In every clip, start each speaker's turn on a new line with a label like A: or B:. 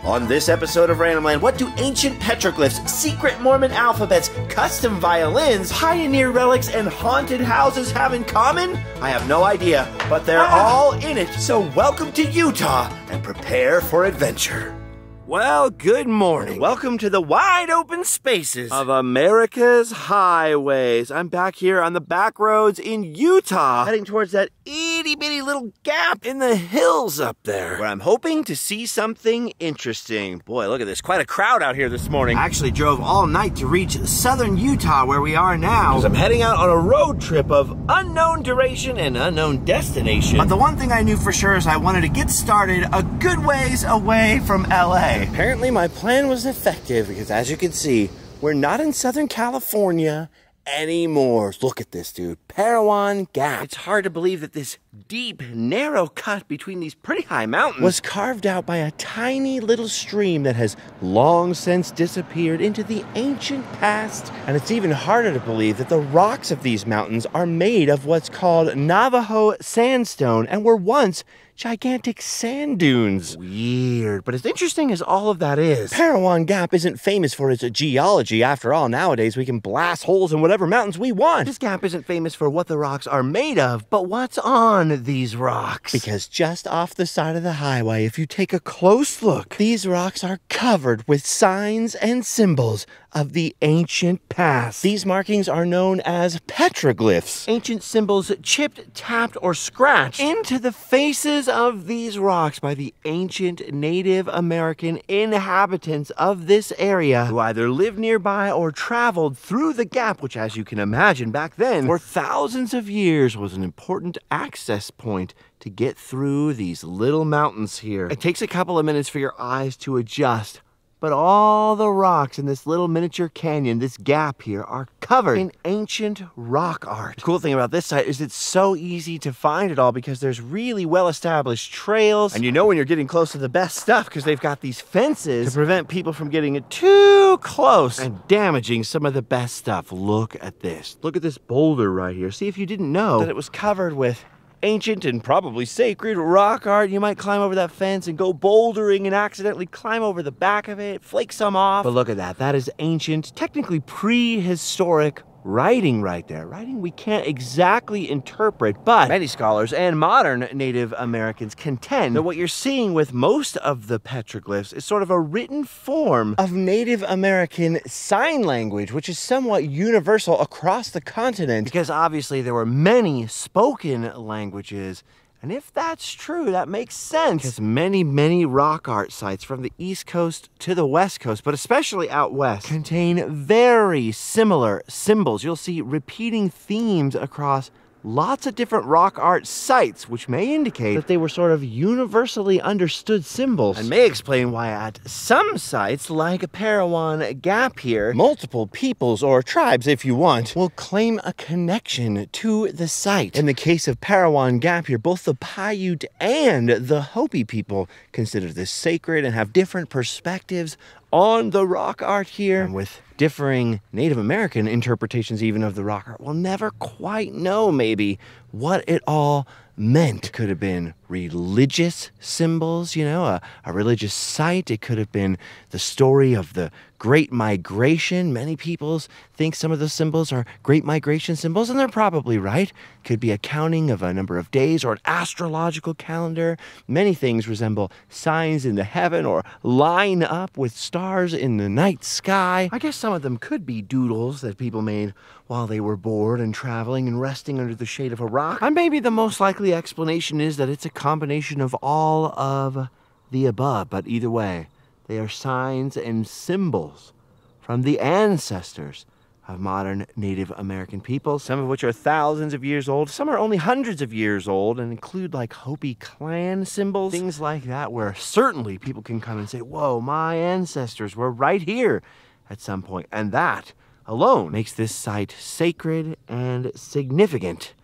A: On this episode of Randomland, what do ancient petroglyphs, secret Mormon alphabets, custom violins, pioneer relics, and haunted houses have in common? I have no idea, but they're all in it. So welcome to Utah and prepare for adventure. Well, good morning. Welcome to the wide open spaces of America's highways. I'm back here on the back roads in Utah, heading towards that itty-bitty little gap in the hills up there, where I'm hoping to see something interesting. Boy, look at this. Quite a crowd out here this morning. I actually drove all night to reach southern Utah, where we are now, because I'm heading out on a road trip of unknown duration and unknown destination. But the one thing I knew for sure is I wanted to get started a good ways away from LA. Apparently my plan was effective because, as you can see, we're not in Southern California anymore. Look at this, dude. Parowan Gap. It's hard to believe that this deep, narrow cut between these pretty high mountains was carved out by a tiny little stream that has long since disappeared into the ancient past. And it's even harder to believe that the rocks of these mountains are made of what's called Navajo sandstone and were once gigantic sand dunes. Weird, but as interesting as all of that is, Parowan Gap isn't famous for its geology. After all, nowadays we can blast holes in whatever mountains we want. This gap isn't famous for what the rocks are made of, but what's on these rocks. Because just off the side of the highway, if you take a close look, these rocks are covered with signs and symbols of the ancient past. These markings are known as petroglyphs, ancient symbols chipped, tapped, or scratched into the faces of these rocks by the ancient Native American inhabitants of this area, who either lived nearby or traveled through the gap, which, as you can imagine, back then, for thousands of years was an important access point to get through these little mountains here. It takes a couple of minutes for your eyes to adjust, but all the rocks in this little miniature canyon, this gap here, are covered in ancient rock art. The cool thing about this site is it's so easy to find it all because there's really well-established trails. And you know when you're getting close to the best stuff because they've got these fences to prevent people from getting too close and damaging some of the best stuff. Look at this. Look at this boulder right here. See, if you didn't know that it was covered with ancient and probably sacred rock art, you might climb over that fence and go bouldering and accidentally climb over the back of it, flake some off. But look at that. That is ancient, technically prehistoric writing right there. Writing we can't exactly interpret, but many scholars and modern Native Americans contend that what you're seeing with most of the petroglyphs is sort of a written form of Native American sign language, which is somewhat universal across the continent, because obviously there were many spoken languages. And if that's true, that makes sense, because many rock art sites from the East Coast to the West Coast, but especially out west, contain very similar symbols. You'll see repeating themes across lots of different rock art sites, which may indicate that they were sort of universally understood symbols, and may explain why at some sites, like Parowan Gap here, multiple peoples or tribes, if you want, will claim a connection to the site. In the case of Parowan Gap here, both the Paiute and the Hopi people consider this sacred and have different perspectives on the rock art here, and with differing Native American interpretations even of the rock art, we'll never quite know maybe what it all meant. It could have been religious symbols, you know, a religious site. It could have been the story of the Great Migration. Many people think some of those symbols are Great Migration symbols, and they're probably right. Could be a counting of a number of days or an astrological calendar. Many things resemble signs in the heaven or line up with stars in the night sky. I guess some of them could be doodles that people made while they were bored and traveling and resting under the shade of a rock. And maybe the most likely explanation is that it's a combination of all of the above, but either way, they are signs and symbols from the ancestors of modern Native American people, some of which are thousands of years old, some are only hundreds of years old, and include like Hopi clan symbols, things like that, where certainly people can come and say, whoa, my ancestors were right here at some point, and that alone makes this site sacred and significant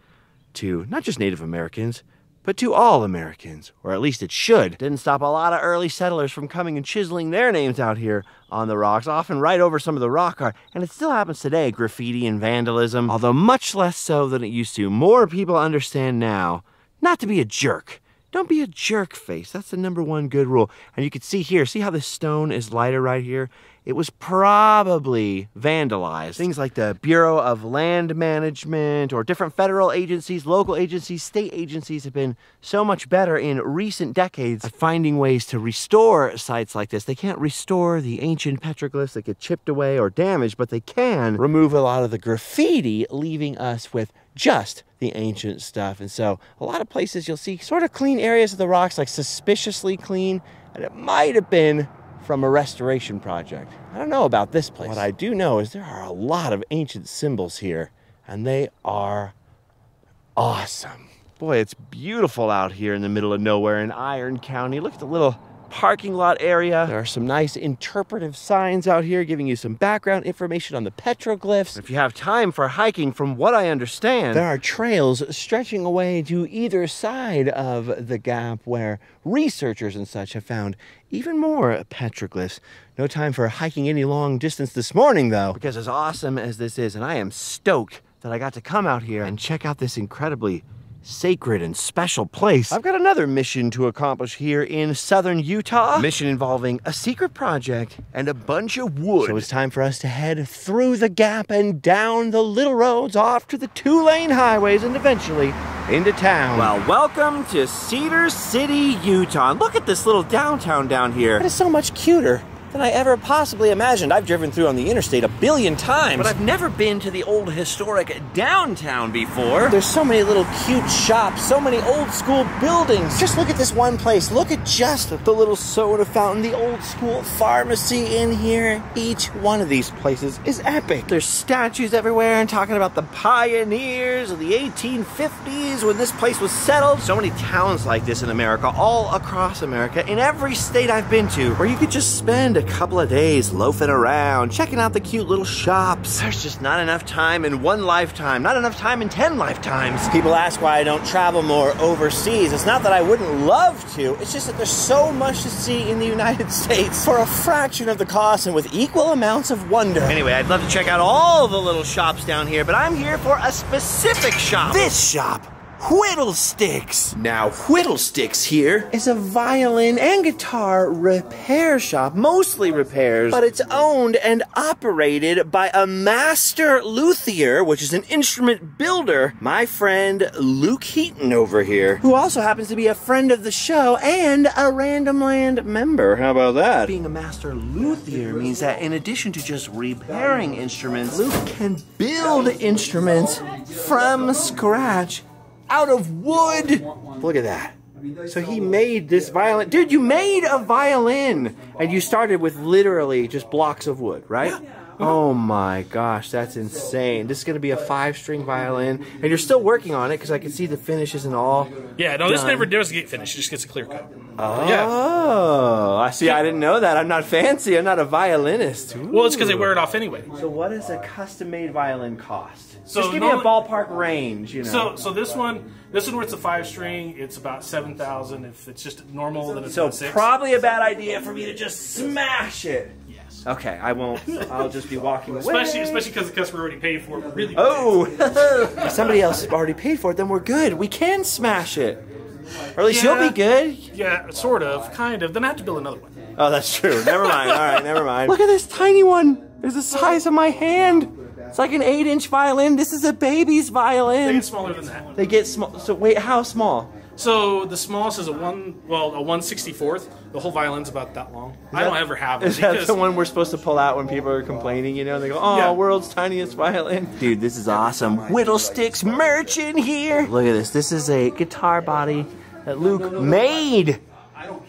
A: to not just Native Americans, but to all Americans, or at least it should. Didn't stop a lot of early settlers from coming and chiseling their names out here on the rocks, often right over some of the rock art, and it still happens today, graffiti and vandalism, although much less so than it used to. More people understand now not to be a jerk don't be a jerk face. That's the #1 good rule. And you can see here, see how this stone is lighter right here? It was probably vandalized. Things like the Bureau of Land Management or different federal agencies, local agencies, state agencies have been so much better in recent decades at finding ways to restore sites like this. They can't restore the ancient petroglyphs that get chipped away or damaged, but they can remove a lot of the graffiti, leaving us with just the ancient stuff. And so a lot of places you'll see sort of clean areas of the rocks, like suspiciously clean, and it might have been from a restoration project. I don't know about this place. What I do know is there are a lot of ancient symbols here, and they are awesome. Boy, it's beautiful out here in the middle of nowhere in Iron County. Look at the little parking lot area. There are some nice interpretive signs out here giving you some background information on the petroglyphs. If you have time for hiking, from what I understand, there are trails stretching away to either side of the gap where researchers and such have found even more petroglyphs. No time for hiking any long distance this morning, though, because as awesome as this is, and I am stoked that I got to come out here and check out this incredibly sacred and special place. I've got another mission to accomplish here in southern Utah. A mission involving a secret project and a bunch of wood. So it's time for us to head through the gap and down the little roads off to the 2-lane highways and eventually into town. Well, welcome to Cedar City, Utah. And look at this little downtown down here. It is so much cuter than I ever possibly imagined. I've driven through on the interstate a billion times, but I've never been to the old historic downtown before. There's so many little cute shops, so many old school buildings. Just look at this one place. Look at just the little soda fountain, the old school pharmacy in here. Each one of these places is epic. There's statues everywhere and talking about the pioneers of the 1850s when this place was settled. So many towns like this in America, all across America, in every state I've been to, where you could just spend a couple of days loafing around, checking out the cute little shops. There's just not enough time in one lifetime, not enough time in 10 lifetimes. People ask why I don't travel more overseas. It's not that I wouldn't love to, it's just that there's so much to see in the United States for a fraction of the cost and with equal amounts of wonder. Anyway, I'd love to check out all the little shops down here, but I'm here for a specific shop. This shop. Whittlesticks. Now, Whittlesticks here is a violin and guitar repair shop, mostly repairs, but it's owned and operated by a master luthier, which is an instrument builder, my friend Luke Heaton over here, who also happens to be a friend of the show and a Randomland member. How about that? Being a master luthier means that in addition to just repairing instruments, Luke can build instruments from scratch out of wood. Look at that. So he made this violin. Dude, you made a violin and you started with literally just blocks of wood, right? Oh my gosh, that's insane. This is going to be a 5-string violin, and you're still working on it because I can see the finish isn't all
B: Yeah, no, this never does get finished. It just gets a clear cut.
A: Oh, yeah. I see. I didn't know that. I'm not fancy. I'm not a violinist. Ooh.
B: Well, it's because they wear it off anyway.
A: So what does a custom-made violin cost? So just give me a ballpark range, you know.
B: So this one where it's a 5-string, it's about $7,000. If it's just normal, then it's
A: so
B: about $6,000.
A: Probably a bad idea for me to just smash it.
B: Yes.
A: Okay, I won't. I'll just be walking away.
B: Especially because the customer already paid for it. Really.
A: Oh, if somebody else already paid for it, then we're good. We can smash it. Or at least you'll be good.
B: Yeah, sort of, kind of. Then I have to build another one.
A: Oh, that's true. Never mind. All right, never mind. Look at this tiny one. It's the size of my hand. It's like an 8-inch violin. This is a baby's violin.
B: They get smaller than that.
A: They get small. So wait, how small?
B: So the smallest is a 1/64. The whole violin's about that long. I don't ever have it.
A: Is that the one we're supposed to pull out when people are complaining? You know, they go, "Oh, yeah. World's tiniest violin." Dude, this is awesome. Whittlesticks merch in here. Look at this. This is a guitar body that Luke made.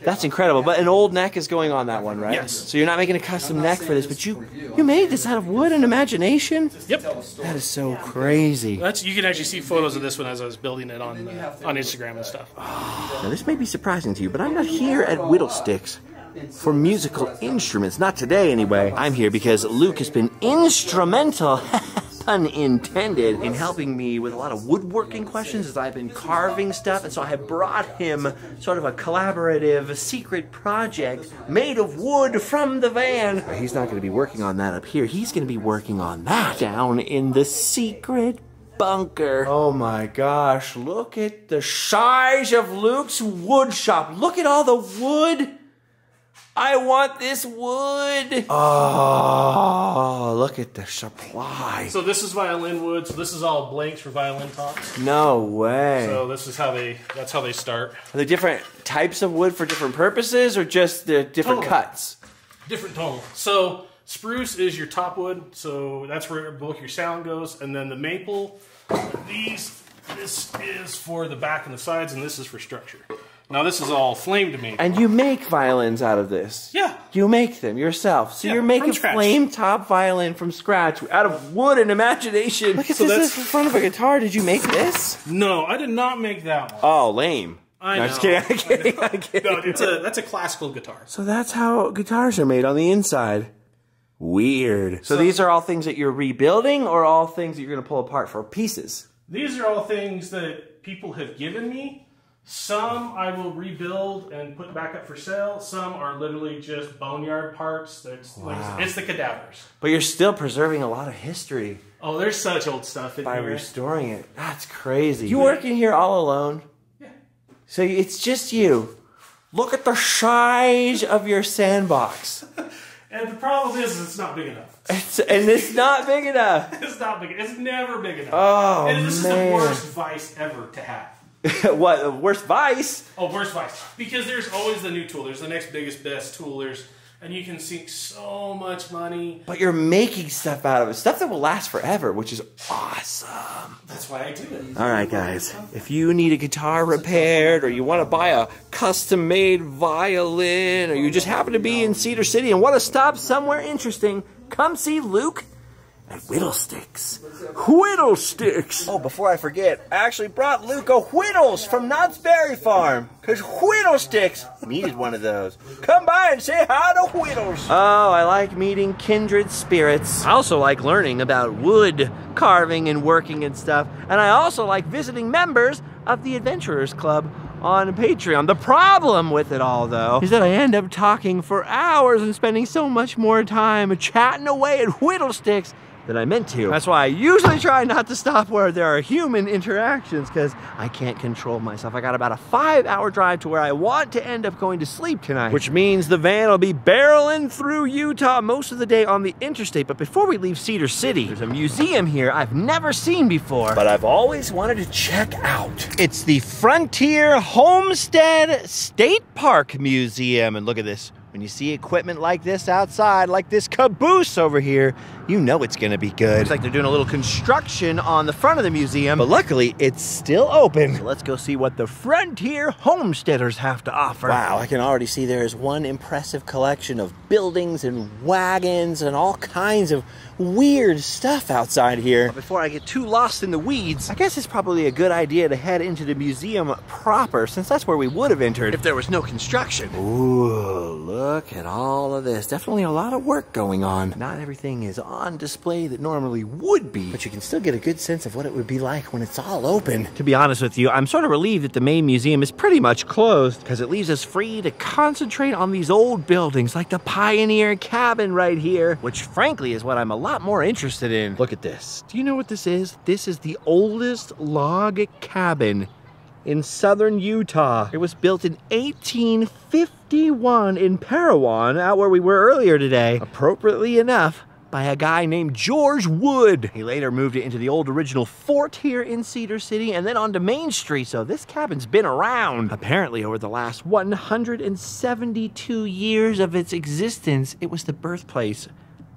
A: That's incredible. But an old neck is going on that one, right?
B: Yes.
A: So you're not making a custom neck for this, but you made this out of wood and imagination?
B: Yep.
A: That is so crazy.
B: You can actually see photos of this one as I was building it on Instagram and stuff.
A: Now this may be surprising to you, but I'm not here at Whittlesticks for musical instruments. Not today, anyway. I'm here because Luke has been instrumental, pun intended, in helping me with a lot of woodworking questions as I've been carving stuff, and so I have brought him sort of a collaborative secret project made of wood from the van. He's not going to be working on that up here. He's going to be working on that down in the secret bunker. Oh my gosh, look at the size of Luke's wood shop. Look at all the wood. I want this wood. Oh, look at the supply.
B: So this is violin wood. So this is all blanks for violin tops.
A: No way.
B: So this is that's how they start.
A: Are there different types of wood for different purposes, or just the different cuts?
B: Different tonal. So spruce is your top wood. So that's where both your sound goes. And then the maple, this is for the back and the sides, and this is for structure. Now this is all flame to me.
A: And you make violins out of this.
B: Yeah.
A: You make them yourself. So you're making flame top violin from scratch out of wood and imagination. Look at this. This is in front of a guitar. Did you make this?
B: No, I did not make that one.
A: Oh, lame.
B: I know.
A: Just kidding. I'm kidding.
B: No, that's a classical guitar.
A: So that's how guitars are made on the inside. Weird. So these are all things that you're rebuilding, or all things that you're going to pull apart for pieces?
B: These are all things that people have given me. Some I will rebuild and put back up for sale. Some are literally just boneyard parts. That's it's the cadavers.
A: But you're still preserving a lot of history.
B: Oh, there's such old stuff in here.
A: By restoring it. That's crazy. You work in here all alone?
B: Yeah.
A: So it's just you. Look at the size of your sandbox.
B: And the problem is it's not big enough.
A: It's not big enough.
B: It's not big enough. It's never big enough.
A: Oh,
B: and this is the worst vice ever to have.
A: What, the worst vice?
B: Oh, worst vice. Because there's always the new tool. There's the next biggest, best tool. And you can sink so much money.
A: But you're making stuff out of it. Stuff that will last forever, which is awesome.
B: That's why I do it.
A: All right, guys. If you need a guitar repaired, or you want to buy a custom-made violin, or you just happen to be in Cedar City and want to stop somewhere interesting, come see Luke at Whittlesticks. Whittlesticks! Oh, before I forget, I actually brought Luke a Whittles from Knott's Berry Farm, because Whittlesticks needed one of those. Come by and say hi to Whittles. Oh, I like meeting kindred spirits. I also like learning about wood carving and working and stuff. And I also like visiting members of the Adventurers Club on Patreon. The problem with it all, though, is that I end up talking for hours and spending so much more time chatting away at Whittlesticks than I meant to. That's why I usually try not to stop where there are human interactions, because I can't control myself. I got about a 5-hour drive to where I want to end up going to sleep tonight, which means the van will be barreling through Utah most of the day on the interstate. But before we leave Cedar City, there's a museum here I've never seen before, but I've always wanted to check out. It's the Frontier Homestead State Park Museum, and look at this. When you see equipment like this outside, like this caboose over here, you know it's gonna be good. Looks like they're doing a little construction on the front of the museum, but luckily it's still open. So let's go see what the Frontier Homesteaders have to offer. Wow, I can already see there is one impressive collection of buildings and wagons and all kinds of weird stuff outside here. But before I get too lost in the weeds, I guess it's probably a good idea to head into the museum proper, since that's where we would have entered if there was no construction. Ooh, look at all of this. Definitely a lot of work going on. Not everything is on display that normally would be, but you can still get a good sense of what it would be like when it's all open. To be honest with you, I'm sort of relieved that the main museum is pretty much closed, because it leaves us free to concentrate on these old buildings like the Pioneer Cabin right here, which frankly is what I'm a lot more interested in. Look at this. Do you know what this is? This is the oldest log cabin in southern Utah. It was built in 1851 in Parowan, out where we were earlier today. Appropriately enough, by a guy named George Wood. He later moved it into the old original fort here in Cedar City and then onto Main Street, so this cabin's been around. Apparently over the last 172 years of its existence, it was the birthplace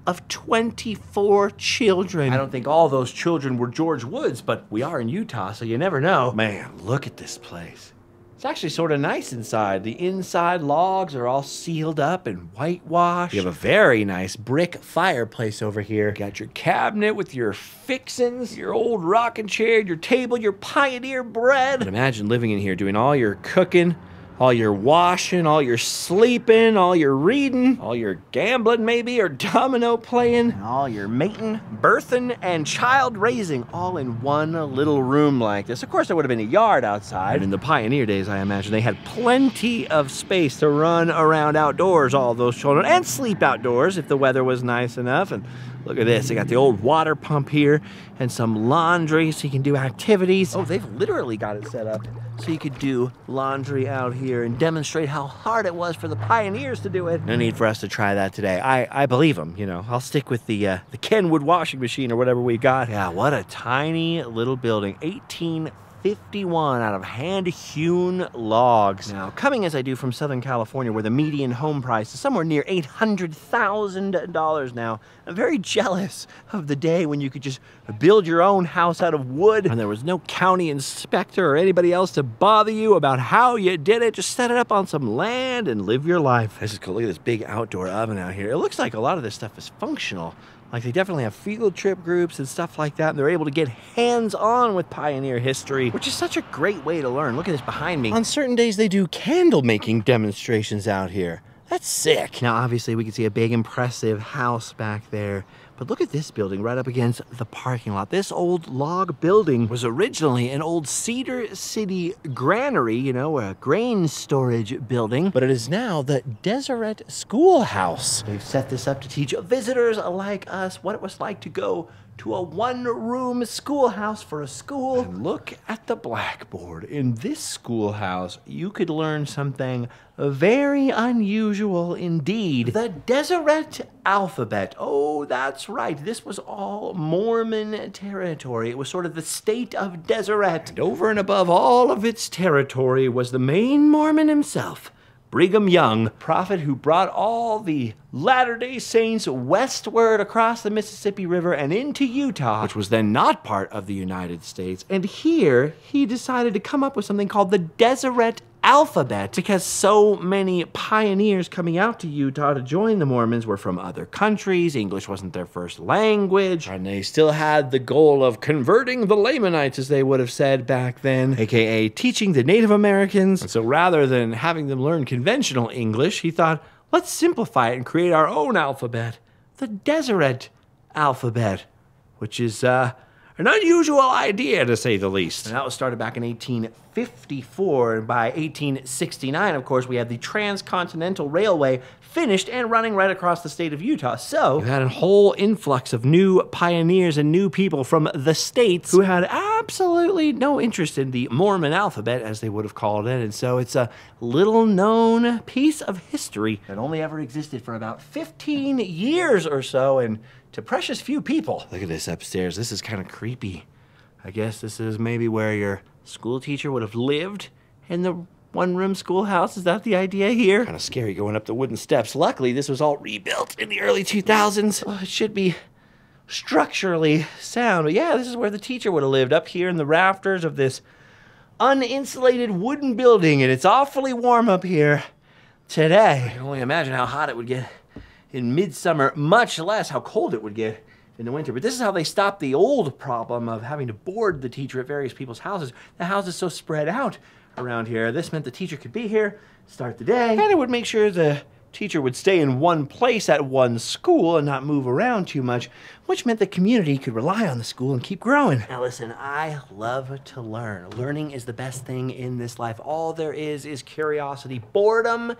A: of 24 children. I don't think all those children were George Wood's, but we are in Utah, so you never know. Man, look at this place. It's actually sort of nice inside. The inside logs are all sealed up and whitewashed. You have a very nice brick fireplace over here. You got your cabinet with your fixins, your old rocking chair, your table, your Pioneer bread. But imagine living in here doing all your cooking, all your washing, all your sleeping, all your reading, all your gambling maybe, or domino playing, and all your mating, birthing, and child raising all in one little room like this. Of course, there would have been a yard outside. And in the pioneer days, I imagine, they had plenty of space to run around outdoors, all those children, and sleep outdoors if the weather was nice enough. And look at this, they got the old water pump here and some laundry so you can do activities. Oh, they've literally got it set up so you could do laundry out here and demonstrate how hard it was for the pioneers to do it. No need for us to try that today. I believe them, you know. I'll stick with the Kenwood washing machine or whatever we got. Yeah, what a tiny little building. 1851 out of hand-hewn logs. Now, coming as I do from Southern California, where the median home price is somewhere near $800,000 now, I'm very jealous of the day when you could just build your own house out of wood and there was no county inspector or anybody else to bother you about how you did it. Just set it up on some land and live your life. This is cool. Look at this big outdoor oven out here. It looks like a lot of this stuff is functional. Like, they definitely have field trip groups and stuff like that, and they're able to get hands-on with pioneer history, which is such a great way to learn. Look at this behind me. On certain days, they do candle-making demonstrations out here. That's sick. Now, obviously, we can see a big, impressive house back there, but look at this building right up against the parking lot. This old log building was originally an old Cedar City granary, you know, a grain storage building, but it is now the Deseret Schoolhouse. They've set this up to teach visitors like us what it was like to go to a one-room schoolhouse for a school. And look at the blackboard. In this schoolhouse, you could learn something very unusual indeed. The Deseret alphabet. Oh, that's right. This was all Mormon territory. It was sort of the state of Deseret. And over and above all of its territory was the main Mormon himself, Brigham Young, prophet who brought all the Latter-day Saints westward across the Mississippi River and into Utah, which was then not part of the United States. And here, he decided to come up with something called the Deseret alphabet, because so many pioneers coming out to Utah to join the Mormons were from other countries. English wasn't their first language, and they still had the goal of converting the Lamanites, as they would have said back then, aka teaching the Native Americans. And so rather than having them learn conventional English, he thought, let's simplify it and create our own alphabet, the Deseret alphabet, which is an unusual idea, to say the least. And that was started back in 1854, and by 1869, of course, we had the Transcontinental Railway finished and running right across the state of Utah. So you had a whole influx of new pioneers and new people from the states who had absolutely no interest in the Mormon alphabet, as they would have called it. And so it's a little-known piece of history that only ever existed for about 15 years or so, and to precious few people. Look at this upstairs. This is kind of creepy. I guess this is maybe where your school teacher would have lived in the one-room schoolhouse. Is that the idea here? Kind of scary going up the wooden steps. Luckily, this was all rebuilt in the early 2000s. Oh, it should be structurally sound. But yeah, this is where the teacher would have lived, up here in the rafters of this uninsulated wooden building, and it's awfully warm up here today. I can only imagine how hot it would get in midsummer, much less how cold it would get in the winter. But this is how they stopped the old problem of having to board the teacher at various people's houses. The house is so spread out around here. This meant the teacher could be here, start the day, and it would make sure the teacher would stay in one place at one school and not move around too much, which meant the community could rely on the school and keep growing. Now listen, I love to learn. Learning is the best thing in this life. All there is curiosity. Boredom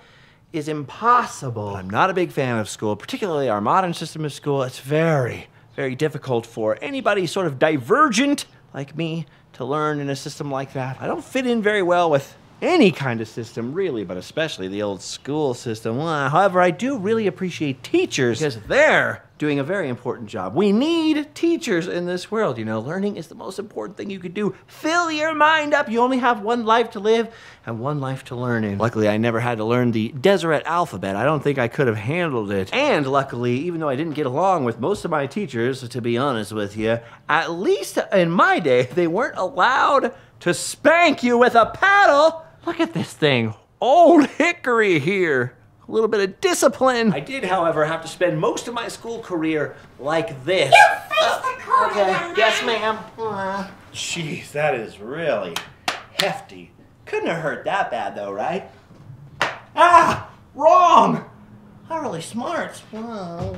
A: is impossible. I'm not a big fan of school, particularly our modern system of school. It's very, very difficult for anybody sort of divergent like me to learn in a system like that. I don't fit in very well with any kind of system, really, but especially the old school system. However, I do really appreciate teachers because they're doing a very important job. We need teachers in this world. You know, learning is the most important thing you could do. Fill your mind up. You only have one life to live and one life to learn in. Luckily, I never had to learn the Deseret alphabet. I don't think I could have handled it. And luckily, even though I didn't get along with most of my teachers, to be honest with you, at least in my day, they weren't allowed to spank you with a paddle. Look at this thing. Old hickory here. A little bit of discipline. I did, however, have to spend most of my school career like this.
C: You face the corner,
A: okay.
C: man.
A: Yes, ma'am. Jeez, that is really hefty. Couldn't have hurt that bad, though, right? Ah! Wrong!
C: Not really smart. I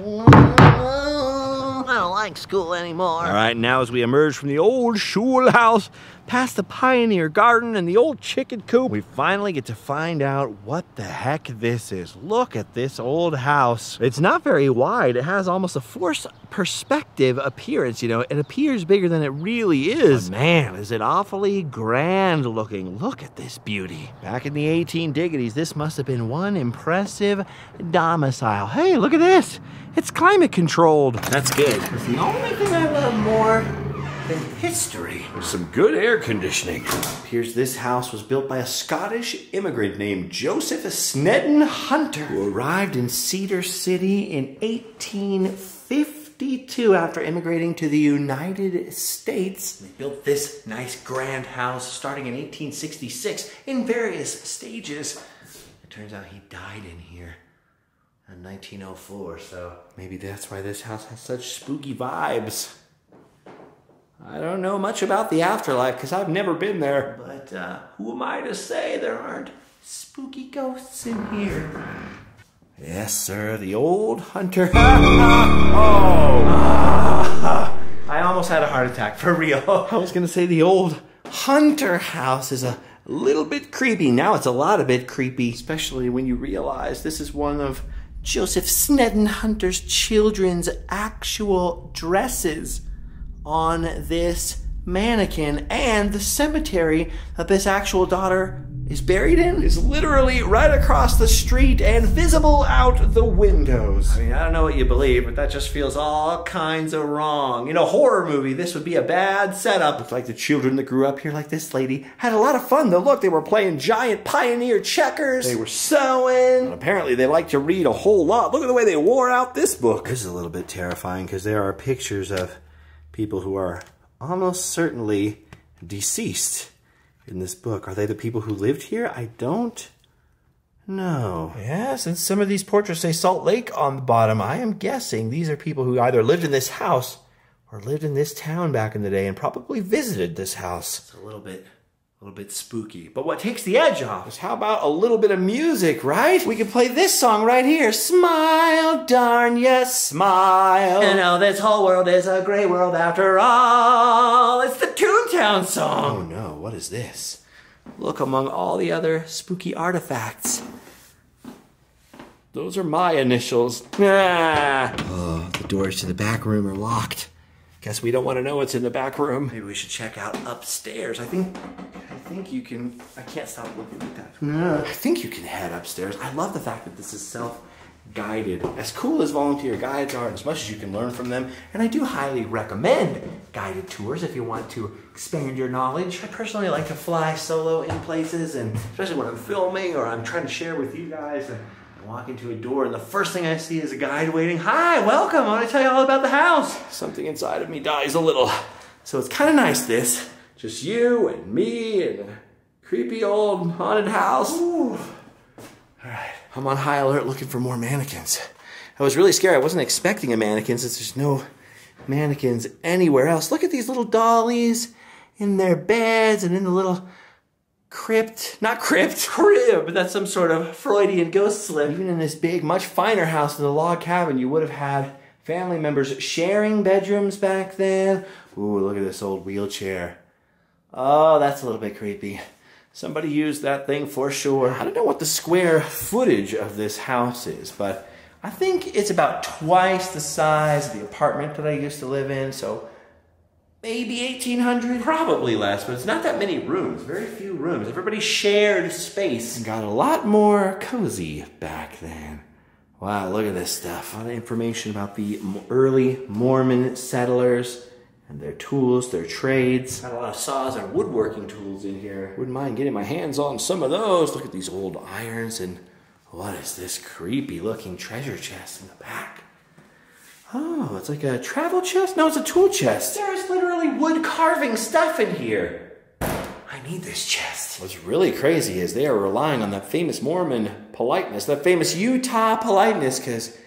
C: don't like school anymore.
A: All right, now as we emerge from the old school house, past the pioneer garden and the old chicken coop, we finally get to find out what the heck this is. Look at this old house. It's not very wide. It has almost a forced perspective appearance, you know. It appears bigger than it really is. But man, is it awfully grand looking. Look at this beauty. Back in the 18-diggities, this must have been one impressive domicile. Hey, look at this. It's climate controlled. That's good.
C: It's the only thing I love more than history.
A: There's some good air conditioning. Here's this house was built by a Scottish immigrant named Joseph Snedden Hunter, who arrived in Cedar City in 1852 after immigrating to the United States. They built this nice grand house starting in 1866 in various stages. It turns out he died in here in 1904, so maybe that's why this house has such spooky vibes. I don't know much about the afterlife because I've never been there, but who am I to say there aren't spooky ghosts in here? Yes, sir, the old hunter. I almost had a heart attack, for real. I was gonna say the old hunter house is a little bit creepy. Now it's a lot of bit creepy, especially when you realize this is one of Joseph Snedden Hunter's children's actual dresses on this mannequin, and the cemetery that this actual daughter is buried in is literally right across the street and visible out the windows. I mean, I don't know what you believe, but that just feels all kinds of wrong. In a horror movie, this would be a bad setup. It's like the children that grew up here, like this lady, had a lot of fun though. Look, they were playing giant pioneer checkers. They were sewing. And apparently they like to read a whole lot. Look at the way they wore out this book. This is a little bit terrifying because there are pictures of people who are almost certainly deceased in this book. Are they the people who lived here? I don't know. Yeah, since some of these portraits say Salt Lake on the bottom, I am guessing these are people who either lived in this house or lived in this town back in the day and probably visited this house. It's a little bit spooky. But what takes the edge off is how about a little bit of music, right? We could play this song right here. Smile, darn ya, smile.
C: You know, this whole world is a great world after all. It's the Toontown song.
A: Oh no, what is this? Look among all the other spooky artifacts. Those are my initials. Ah. Oh, the doors to the back room are locked. Guess we don't want to know what's in the back room. Maybe we should check out upstairs. I think you can. I can't stop looking at that. I think you can head upstairs. I love the fact that this is self-guided. As cool as volunteer guides are, as much as you can learn from them, and I do highly recommend guided tours if you want to expand your knowledge. I personally like to fly solo in places, and especially when I'm filming or I'm trying to share with you guys. I walk into a door and the first thing I see is a guide waiting. Hi, welcome. I want to tell you all about the house. Something inside of me dies a little. So it's kind of nice this. Just you and me and a creepy old haunted house. Ooh. All right. I'm on high alert looking for more mannequins. I was really scared. I wasn't expecting a mannequin since there's no mannequins anywhere else. Look at these little dollies in their beds and in the little crib. That's some sort of Freudian ghost slip. Even in this big, much finer house in the log cabin, you would have had family members sharing bedrooms back then. Ooh, look at this old wheelchair. Oh, that's a little bit creepy. Somebody used that thing for sure. I don't know what the square footage of this house is, but I think it's about twice the size of the apartment that I used to live in, so maybe 1,800, probably less, but it's not that many rooms, very few rooms. Everybody shared space and got a lot more cozy back then. Wow, look at this stuff. A lot of information about the early Mormon settlers and their tools, their trades. Got a lot of saws and woodworking tools in here. Wouldn't mind getting my hands on some of those. Look at these old irons, and what is this creepy looking treasure chest in the back? Oh, it's like a travel chest? No, it's a tool chest. There's literally wood carving stuff in here. I need this chest. What's really crazy is they are relying on that famous Mormon politeness, that famous Utah politeness, because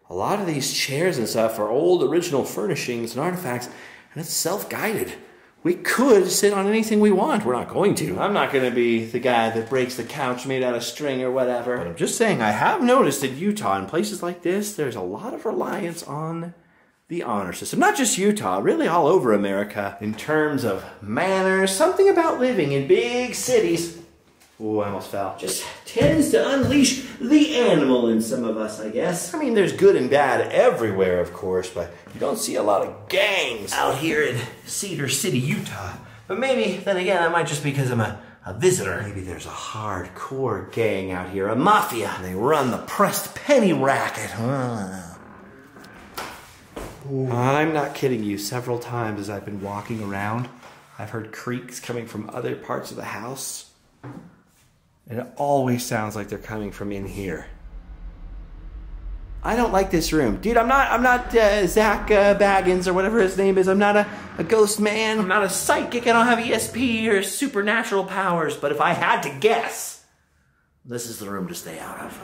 A: a lot of these chairs and stuff are old original furnishings and artifacts, and it's self-guided.
C: We could sit on anything we want. We're not going to. I'm not going to be the guy that breaks the couch made out of string or whatever. But I'm just saying, I have noticed in Utah, in places like this, there's a lot of reliance on the honor system. Not just Utah, really all over America. In terms of manners, something about living in big cities, ooh, I almost fell, just tends to unleash the animal in some of us, I guess. I mean, there's good and bad everywhere, of course, but you don't see a lot of gangs out here in Cedar City, Utah. But maybe, then again, that might just be because I'm a visitor. Maybe there's a hardcore gang out here, a mafia, and they run the pressed penny racket. I'm not kidding you. Several times as I've been walking around, I've heard creaks coming from other parts of the house. And it always sounds like they're coming from in here. I don't like this room. Dude, I'm not Zach Baggins or whatever his name is. I'm not a ghost man. I'm not a psychic. I don't have ESP or supernatural powers. But if I had to guess, this is the room to stay out of.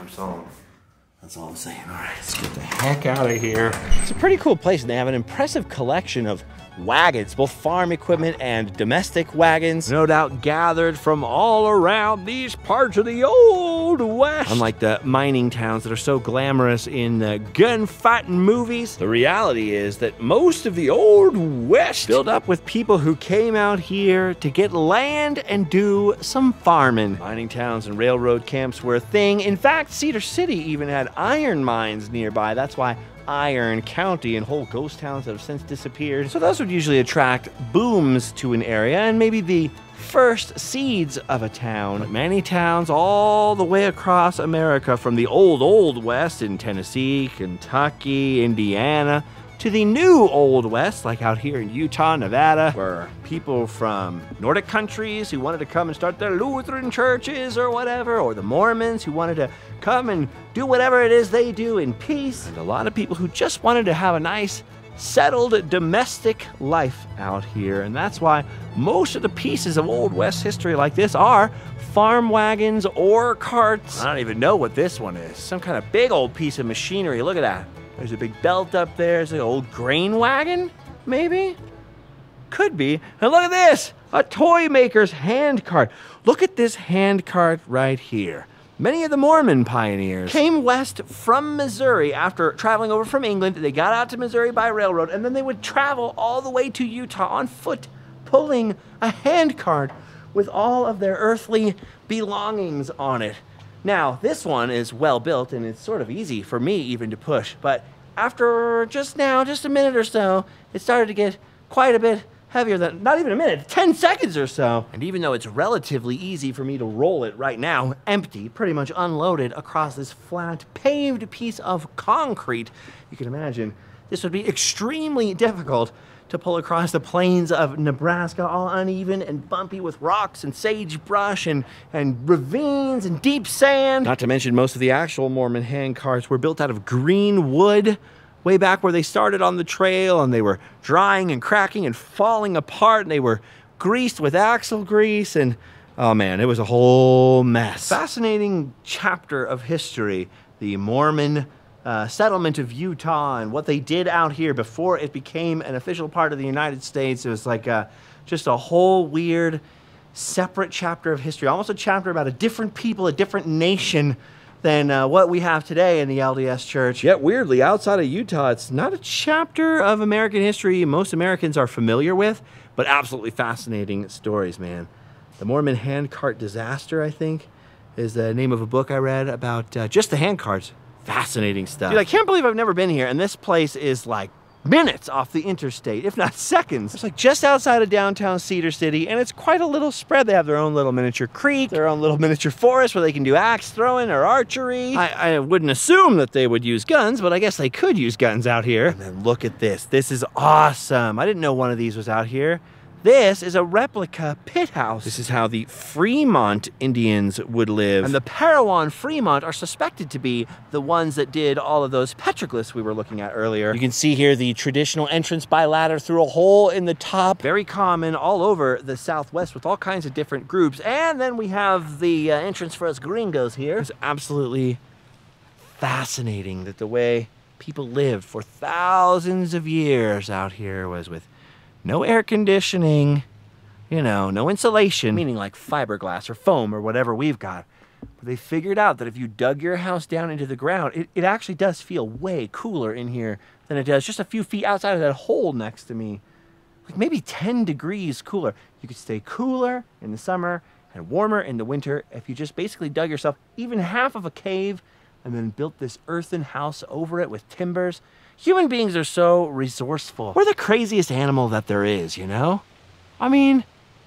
C: That's all I'm saying. All right, let's get the heck out of here. It's a pretty cool place, and they have an impressive collection of wagons, both farm equipment and domestic wagons, no doubt gathered from all around these parts of the Old West. Unlike the mining towns that are so glamorous in the gunfighting movies, the reality is that most of the Old West filled up with people who came out here to get land and do some farming. Mining towns and railroad camps were a thing. In fact, Cedar City even had iron mines nearby. That's why Iron County and whole ghost towns that have since disappeared. So those would usually attract booms to an area and maybe the first seeds of a town. But many towns all the way across America, from the old West in Tennessee, Kentucky, Indiana, to the new Old West, like out here in Utah, Nevada, where people from Nordic countries who wanted to come and start their Lutheran churches or whatever, or the Mormons who wanted to come and do whatever it is they do in peace, and a lot of people who just wanted to have a nice, settled domestic life out here. And that's why most of the pieces of Old West history like this are farm wagons or carts. I don't even know what this one is. Some kind of big old piece of machinery. Look at that. There's a big belt up there. There's an old grain wagon, maybe? Could be. And look at this, a toy maker's hand cart. Look at this hand cart right here. Many of the Mormon pioneers came west from Missouri after traveling over from England. They got out to Missouri by railroad, and then they would travel all the way to Utah on foot, pulling a hand cart with all of their earthly belongings on it. Now, this one is well built, and it's sort of easy for me even to push, but after just a minute or so, it started to get quite a bit heavier than, not even a minute, 10 seconds or so. And even though it's relatively easy for me to roll it right now, empty, pretty much unloaded across this flat, paved piece of concrete, you can imagine this would be extremely difficult to pull across the plains of Nebraska, all uneven and bumpy with rocks and sagebrush and ravines and deep sand. Not to mention most of the actual Mormon hand carts were built out of green wood way back where they started on the trail, and they were drying and cracking and falling apart, and they were greased with axle grease, and oh man, it was a whole mess. Fascinating chapter of history, the Mormon settlement of Utah and what they did out here before it became an official part of the United States. It was like just a whole weird, separate chapter of history, almost a chapter about a different people, a different nation than what we have today in the LDS Church. Yet weirdly, outside of Utah, it's not a chapter of American history most Americans are familiar with, but absolutely fascinating stories, man. The Mormon Handcart Disaster, I think, is the name of a book I read about just the handcarts. Fascinating stuff. Dude, I can't believe I've never been here, and this place is like minutes off the interstate, if not seconds. It's like just outside of downtown Cedar City, and it's quite a little spread. They have their own little miniature creek, their own little miniature forest where they can do axe throwing or archery. I wouldn't assume that they would use guns, but I guess they could use guns out here. And then look at this. This is awesome. I didn't know one of these was out here. This is a replica pit house. This is how the Fremont Indians would live. And the Parowan Fremont are suspected to be the ones that did all of those petroglyphs we were looking at earlier. You can see here the traditional entrance by ladder through a hole in the top. Very common all over the Southwest with all kinds of different groups. And then we have the entrance for us gringos here. It's absolutely fascinating that the way people lived for thousands of years out here was with no air conditioning, you know, no insulation, meaning like fiberglass or foam or whatever we've got. But they figured out that if you dug your house down into the ground, it actually does feel way cooler in here than it does just a few feet outside of that hole next to me. Like maybe 10 degrees cooler. You could stay cooler in the summer and warmer in the winter if you just basically dug yourself even half of a cave and then built this earthen house over it with timbers. Human beings are so resourceful. We're the craziest animal that there is, you know? I mean,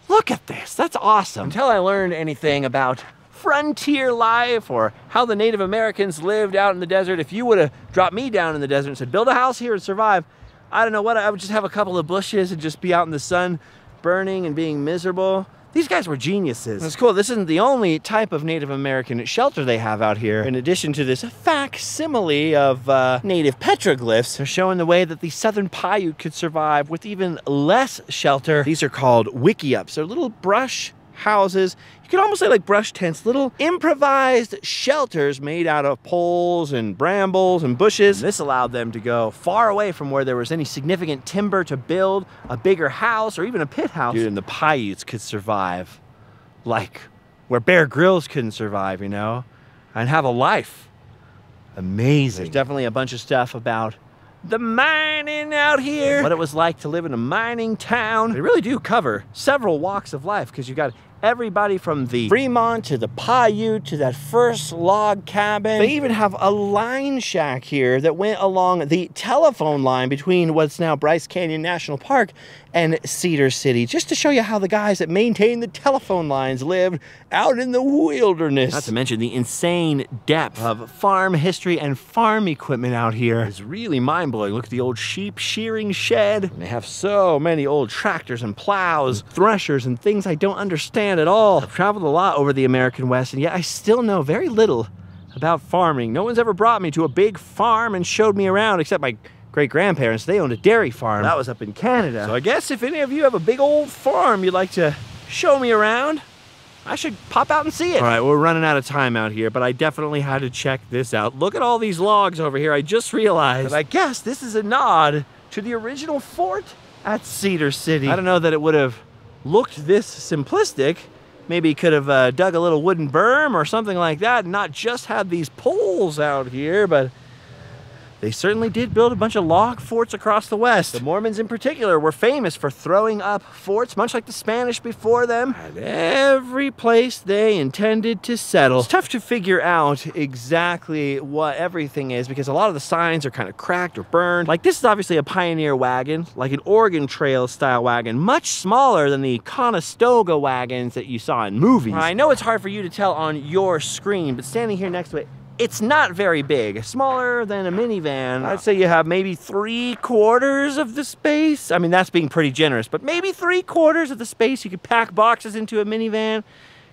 C: look at this, that's awesome. Until I learned anything about frontier life or how the Native Americans lived out in the desert, if you would have dropped me down in the desert and said, build a house here and survive, I don't know what, I would just have a couple of bushes and just be out in the sun burning and being miserable. These guys were geniuses. It's cool, this isn't the only type of Native American shelter they have out here. In addition to this facsimile of native petroglyphs, they're showing the way that the southern Paiute could survive with even less shelter. These are called wickiups. They're little brush houses. You could almost say like brush tents, little improvised shelters made out of poles and brambles and bushes. And this allowed them to go far away from where there was any significant timber to build a bigger house or even a pit house. Dude, and the Paiutes could survive like where Bear Grylls couldn't survive, you know, and have a life. Amazing. There's definitely a bunch of stuff about the mining out here, what it was like to live in a mining town. They really do cover several walks of life because you got everybody from the Fremont to the Paiute to that first log cabin. They even have a line shack here that went along the telephone line between what's now Bryce Canyon National Park and Cedar City, just to show you how the guys that maintain the telephone lines lived out in the wilderness. Not to mention the insane depth of farm history and farm equipment out here is really mind-blowing. Look at the old sheep shearing shed. And they have so many old tractors and plows, threshers, and things I don't understand at all. I've traveled a lot over the American West, and yet I still know very little about farming. No one's ever brought me to a big farm and showed me around, except my great-grandparents. They owned a dairy farm. That was up in Canada. So I guess if any of you have a big old farm you'd like to show me around, I should pop out and see it. All right, we're running out of time out here, but I definitely had to check this out. Look at all these logs over here. I just realized, I guess this is a nod to the original fort at Cedar City. I don't know that it would have looked this simplistic. Maybe could have dug a little wooden berm or something like that and not just had these poles out here, but they certainly did build a bunch of log forts across the West. The Mormons in particular were famous for throwing up forts, much like the Spanish before them, at every place they intended to settle. It's tough to figure out exactly what everything is because a lot of the signs are kind of cracked or burned. Like this is obviously a pioneer wagon, like an Oregon Trail style wagon, much smaller than the Conestoga wagons that you saw in movies. I know it's hard for you to tell on your screen, but standing here next to it, it's not very big, smaller than a minivan. I'd say you have maybe 3/4 of the space. I mean, that's being pretty generous, but maybe 3/4 of the space you could pack boxes into a minivan.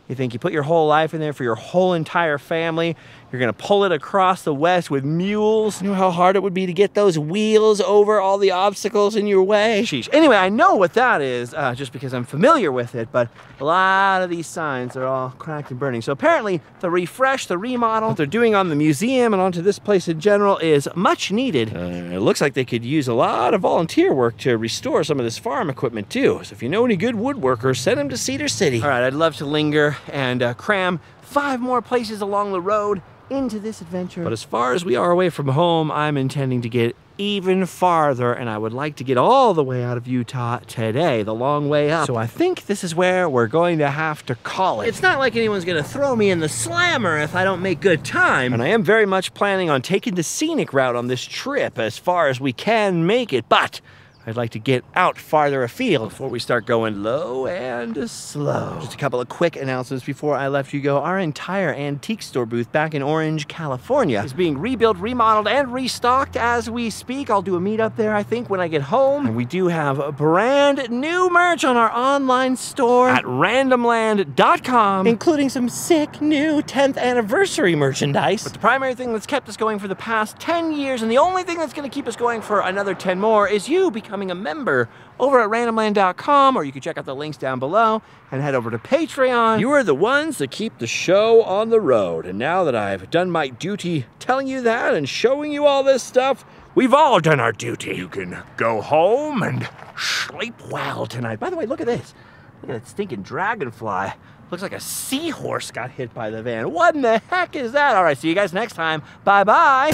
C: You think you put your whole life in there for your whole entire family. You're gonna pull it across the West with mules. You know how hard it would be to get those wheels over all the obstacles in your way? Sheesh. Anyway, I know what that is just because I'm familiar with it, but a lot of these signs are all cracked and burning. So apparently the refresh, the remodel, what they're doing on the museum and onto this place in general is much needed. It looks like they could use a lot of volunteer work to restore some of this farm equipment too. So if you know any good woodworkers, send them to Cedar City. All right, I'd love to linger and cram 5 more places along the road into this adventure. But as far as we are away from home, I'm intending to get even farther, and I would like to get all the way out of Utah today, the long way up. So I think this is where we're going to have to call it. It's not like anyone's gonna throw me in the slammer if I don't make good time, and I am very much planning on taking the scenic route on this trip as far as we can make it, but I'd like to get out farther afield before we start going low and slow. Just a couple of quick announcements before I let you go. Our entire antique store booth back in Orange, California is being rebuilt, remodeled, and restocked as we speak. I'll do a meetup there, I think, when I get home. And we do have brand new merch on our online store at randomland.com, including some sick new 10th anniversary merchandise. But the primary thing that's kept us going for the past 10 years, and the only thing that's gonna keep us going for another 10 more, is you becoming a member over at randomland.com, or you can check out the links down below and head over to Patreon. You are the ones that keep the show on the road. And now that I've done my duty telling you that and showing you all this stuff, We've all done our duty. You can go home and sleep well tonight. By the way, look at this. Look at that stinking dragonfly. Looks like a seahorse got hit by the van. What in the heck is that? All right, see you guys next time. Bye-bye.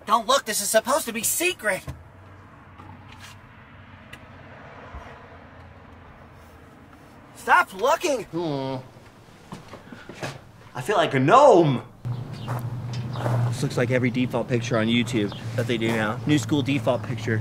A: Don't look, this is supposed to be secret. Stop looking. I feel like a gnome. This looks like every default picture on YouTube that they do now. New school default picture.